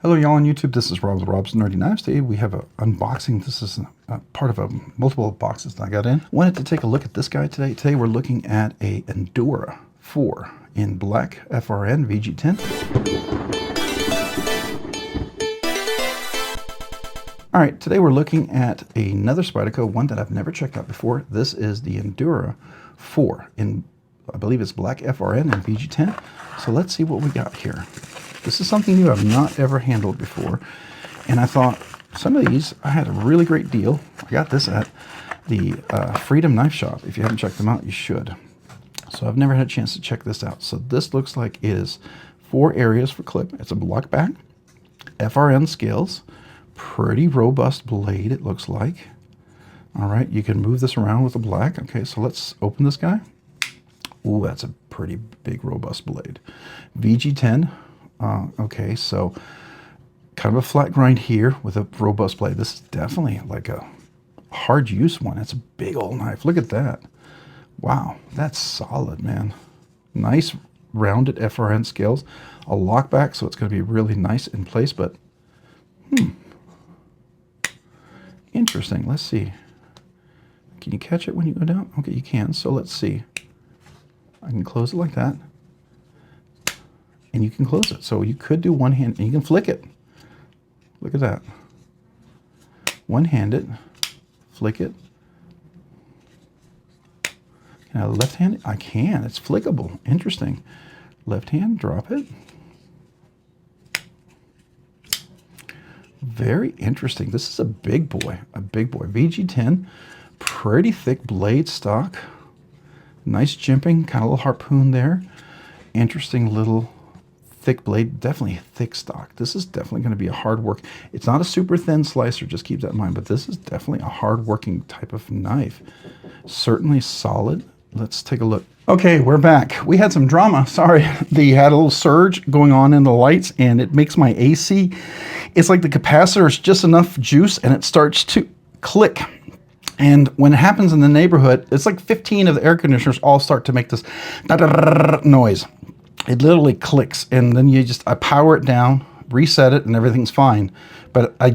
Hello y'all on YouTube, this is Rob with Rob's Nerdy Knives. Today we have an unboxing. This is part of multiple boxes that I got in. Wanted to take a look at this guy today. Today we're looking at a Endura 4 in black FRN VG10. Alright, today we're looking at another Spyderco, one that I've never checked out before. This is the Endura 4 in, I believe it's black FRN and VG10. So let's see what we got here. This is something new I've not ever handled before, and I thought some of these, I had a really great deal. I got this at the Freedom Knife Shop. If you haven't checked them out, you should. So I've never had a chance to check this out. So this looks like it is 4 areas for clip. It's a block back, FRN scales, pretty robust blade it looks like. All right, you can move this around with the black. Okay, so let's open this guy. Ooh, that's a pretty big robust blade. VG10. Okay, so kind of a flat grind here with a robust blade. This is definitely like a hard use one. It's a big old knife. Look at that. Wow, that's solid, man. Nice rounded FRN scales. A lockback, so it's going to be really nice in place, but interesting. Let's see. Can you catch it when you go down? Okay, you can. So let's see. I can close it like that. And you can close it. So you could do one hand, and you can flick it. Look at that. One-handed, flick it. Can I left-handed? I can. It's flickable. Interesting. Left hand, drop it. Very interesting. This is a big boy. A big boy. VG10. Pretty thick blade stock. Nice jimping. Kind of a little harpoon there. Interesting little thick blade, definitely thick stock. This is definitely going to be a hard work. It's not a super thin slicer, just keep that in mind, but this is definitely a hard working type of knife. Certainly solid. Let's take a look. Okay, we're back. We had some drama. Sorry, they had a little surge going on in the lights, and it makes my AC, it's like the capacitor is just enough juice and it starts to click. And when it happens in the neighborhood, it's like 15 of the air conditioners all start to make this noise. It literally clicks, and then I power it down, reset it, and everything's fine. But I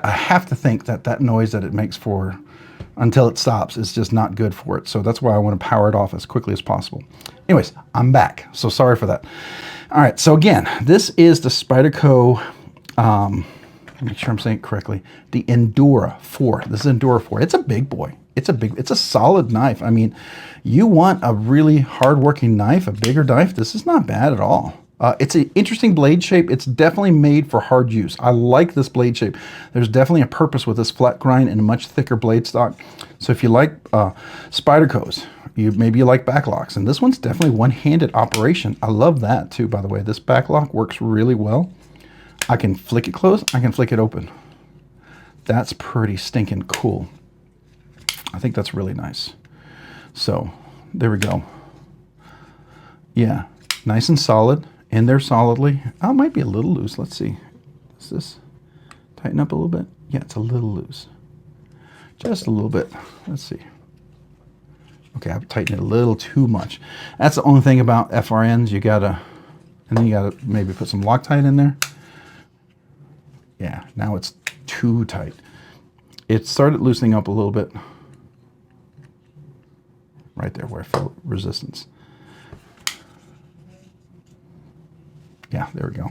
have to think that that noise that it makes until it stops is just not good for it. So that's why I want to power it off as quickly as possible. Anyways, I'm back, so sorry for that. All right, so again, this is the Spyderco, make sure I'm saying it correctly, the Endura 4. This is Endura 4. It's a big boy. It's a solid knife. I mean, you want a really hard-working knife, a bigger knife, this is not bad at all. It's an interesting blade shape. It's definitely made for hard use. I like this blade shape. There's definitely a purpose with this flat grind and a much thicker blade stock. So if you like Spydercos, maybe you like backlocks, and this one's definitely one-handed operation. I love that too, by the way. This backlock works really well. I can flick it closed, I can flick it open. That's pretty stinking cool. I think that's really nice. So there we go. Yeah, nice and solid in there solidly. Oh, it might be a little loose. Let's see. Does this tighten up a little bit? Yeah, it's a little loose. Just a little bit. Let's see. Okay, I've tightened it a little too much. That's the only thing about FRNs. And then you gotta maybe put some Loctite in there. Yeah, now it's too tight. It started loosening up a little bit. Right there where I felt resistance. Yeah, there we go.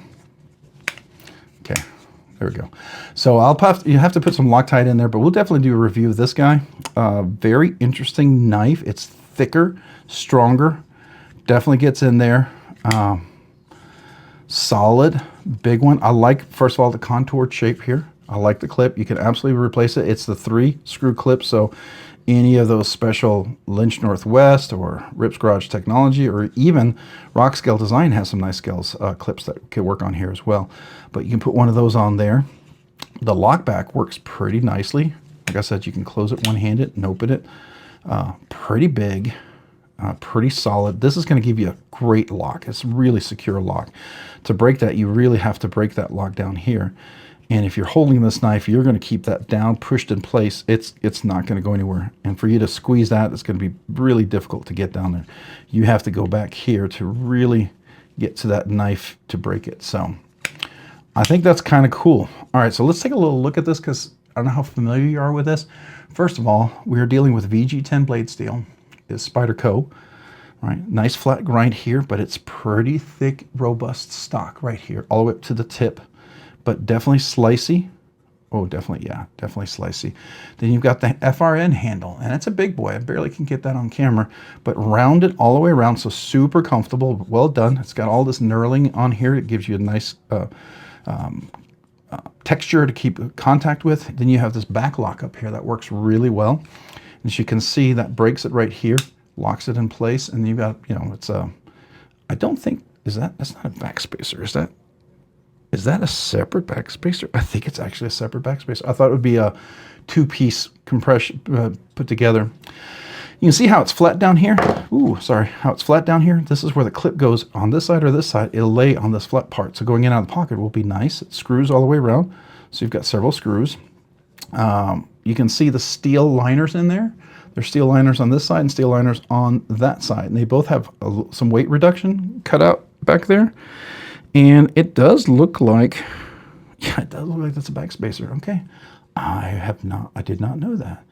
Okay, there we go. So you have to put some Loctite in there, but we'll definitely do a review of this guy. Very interesting knife. It's thicker, stronger. Definitely gets in there. Solid, big one. I like, first of all, the contoured shape here. I like the clip. You can absolutely replace it. It's the 3-screw clip, so any of those special Lynch Northwest or Rips Garage Technology, or even Rockscale Design has some nice scales clips that could work on here as well. But you can put one of those on there. The lockback works pretty nicely. Like I said, you can close it one-handed and open it. Pretty big, pretty solid. This is going to give you a great lock. It's really secure lock. To break that, you really have to break that lock down here. And if you're holding this knife, you're going to keep that down, pushed in place. It's not going to go anywhere. And for you to squeeze that, it's going to be really difficult to get down there. You have to go back here to really get to that knife to break it. So I think that's kind of cool. All right, so let's take a little look at this because I don't know how familiar you are with this. First of all, we are dealing with VG10 blade steel. It's Spyderco. Right, nice flat grind here, but it's pretty thick, robust stock right here, all the way up to the tip, but definitely slicey. Oh, definitely, yeah, definitely slicey. Then you've got the FRN handle, and it's a big boy. I barely can get that on camera, but rounded all the way around, so super comfortable, well done. It's got all this knurling on here. It gives you a nice texture to keep contact with. Then you have this back lock up here that works really well. As you can see, that breaks it right here, locks it in place, and you've got, you know, it's a, I don't think, that's not a backspacer, is that a separate backspacer? I think it's actually a separate backspacer. I thought it would be a two-piece compression put together. You can see how it's flat down here. Ooh, sorry, how it's flat down here. This is where the clip goes on this side or this side. It'll lay on this flat part. So going in and out of the pocket will be nice. It screws all the way around. So you've got several screws. You can see the steel liners in there. There's steel liners on this side and steel liners on that side. And they both have some weight reduction cut out back there. And it does look like, yeah, it does look like that's a backspacer. Okay. I did not know that.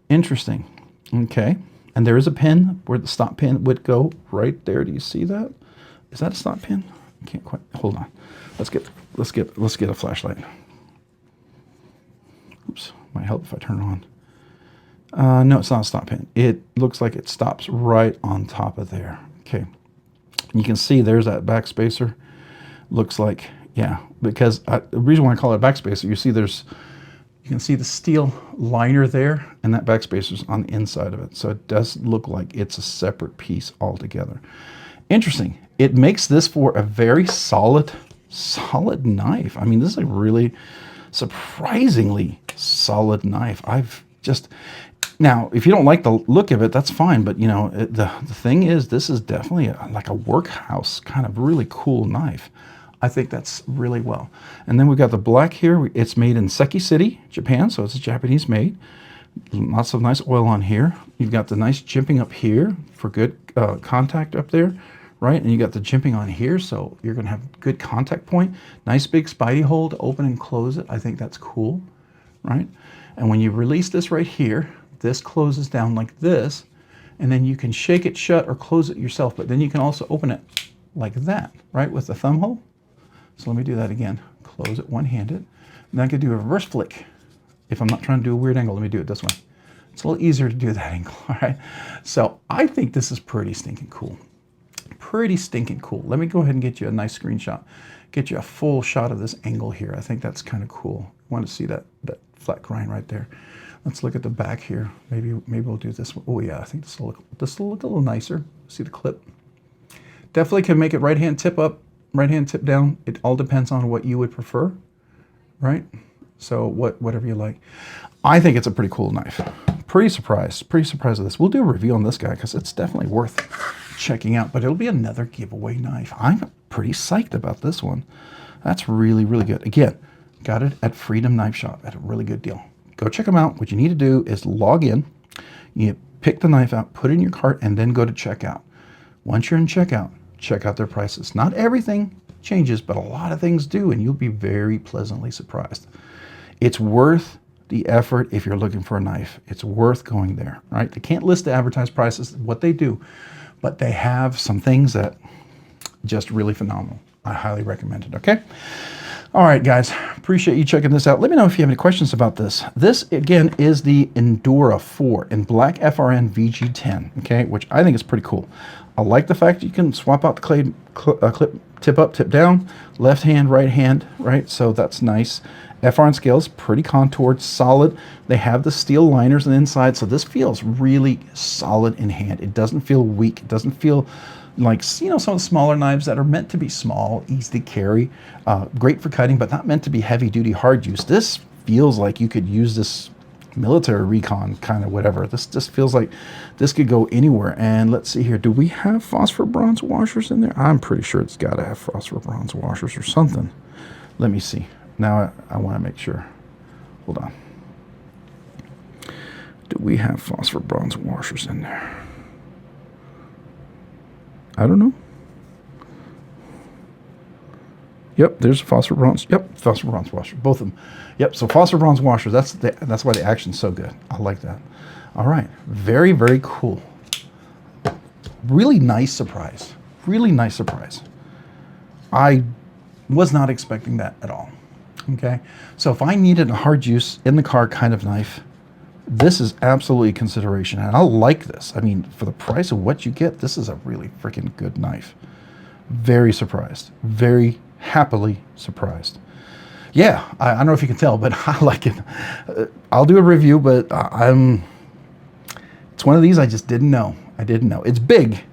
Interesting. Okay. And there is a pin where the stop pin would go right there. Do you see that? Is that a stop pin? I can't quite, hold on. Let's get a flashlight. Oops. Might help if I turn it on. No, it's not a stop pin. It looks like it stops right on top of there. Okay. You can see there's that backspacer. Looks like, yeah, because the reason why I call it a backspacer, you can see the steel liner there, and that backspacer's on the inside of it. So it does look like it's a separate piece altogether. Interesting. It makes this for a very solid knife. I mean, this is a really surprisingly solid knife. Now, if you don't like the look of it, that's fine. But, you know, the thing is, this is definitely like a workhouse kind of really cool knife. I think that's really well. And then we've got the black here. It's made in Seki City, Japan, so it's Japanese made. Lots of nice oil on here. You've got the nice jimping up here for good contact up there, right? And you got the jimping on here, so you're going to have good contact point. Nice big spidey hole to open and close it. I think that's cool, right? And when you release this right here, this closes down like this, and then you can shake it shut or close it yourself, but then you can also open it like that, right, with the thumb hole. So let me do that again. Close it one-handed. And then I could do a reverse flick. If I'm not trying to do a weird angle, let me do it this way. It's a little easier to do that angle, all right? So I think this is pretty stinking cool. Pretty stinking cool. Let me go ahead and get you a nice screenshot. Get you a full shot of this angle here. I think that's kind of cool. I want to see that flat grind right there. Let's look at the back here. Maybe we'll do this one. Oh yeah, I think this will look a little nicer. See the clip? Definitely can make it right hand tip up, right hand tip down. It all depends on what you would prefer, right? So whatever you like. I think it's a pretty cool knife. Pretty surprised of this. We'll do a review on this guy because it's definitely worth checking out, but it'll be another giveaway knife. I'm pretty psyched about this one. That's really, really good. Again, got it at Freedom Knife Shop at a really good deal. Go check them out. What you need to do is log in, you pick the knife out, put it in your cart, and then go to checkout. Once you're in checkout, check out their prices. Not everything changes, but a lot of things do, and you'll be very pleasantly surprised. It's worth the effort if you're looking for a knife. It's worth going there, right? They can't list the advertised prices, what they do, but they have some things that just really phenomenal. I highly recommend it, okay? All right, guys, appreciate you checking this out. Let me know if you have any questions about this. This, again, is the Endura 4 in black FRN VG10, okay, which I think is pretty cool. I like the fact you can swap out the clip, tip up, tip down, left hand, right? So that's nice. FRN scales, pretty contoured, solid. They have the steel liners on the inside, so this feels really solid in hand. It doesn't feel weak. It doesn't feel like, you know, some of the smaller knives that are meant to be small, easy to carry, great for cutting, but not meant to be heavy-duty hard use. This feels like you could use this military recon kind of whatever. This just feels like this could go anywhere. And let's see here. Do we have phosphor bronze washers in there? I'm pretty sure it's got to have phosphor bronze washers or something. Let me see. Now I want to make sure. Hold on. Do we have phosphor bronze washers in there? I don't know. Yep, there's a phosphor bronze. Yep, phosphor bronze washer, both of them. Yep, so phosphor bronze washers, that's why the action's so good. I like that. All right, very, very cool. Really nice surprise. Really nice surprise. I was not expecting that at all. Okay, so if I needed a hard use in the car kind of knife, this is absolutely a consideration, and I like this. I mean, for the price of what you get, this is a really freaking good knife. Very surprised. Very happily surprised. Yeah, I don't know if you can tell, but I like it. I'll do a review, but it's one of these I just didn't know. I didn't know. It's big,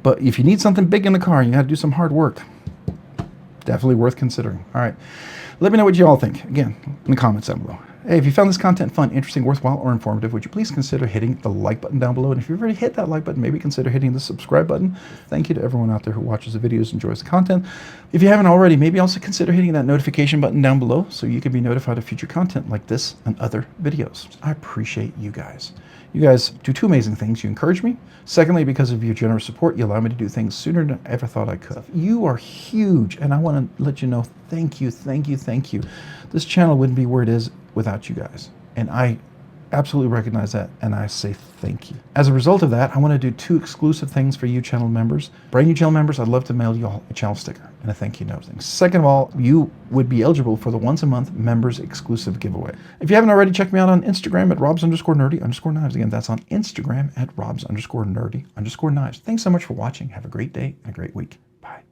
but if you need something big in the car and you got to do some hard work, definitely worth considering. All right, let me know what you all think, again, in the comments down below. Hey, if you found this content fun, interesting, worthwhile, or informative, would you please consider hitting the like button down below? And if you've already hit that like button, maybe consider hitting the subscribe button. Thank you to everyone out there who watches the videos, enjoys the content. If you haven't already, maybe also consider hitting that notification button down below so you can be notified of future content like this and other videos. I appreciate you guys. You guys do two amazing things. You encourage me. Secondly, because of your generous support, you allow me to do things sooner than I ever thought I could. You are huge, and I want to let you know, thank you, thank you, thank you. This channel wouldn't be where it is without you guys, and I absolutely recognize that, and I say thank you. As a result of that, I want to do two exclusive things for you channel members. Brand new channel members, I'd love to mail you all a channel sticker and a thank you note thing. Second of all, you would be eligible for the once a month members exclusive giveaway. If you haven't already, check me out on Instagram at robs_nerdy_knives. Again, that's on Instagram at robs_nerdy_knives. Thanks so much for watching. Have a great day and a great week. Bye.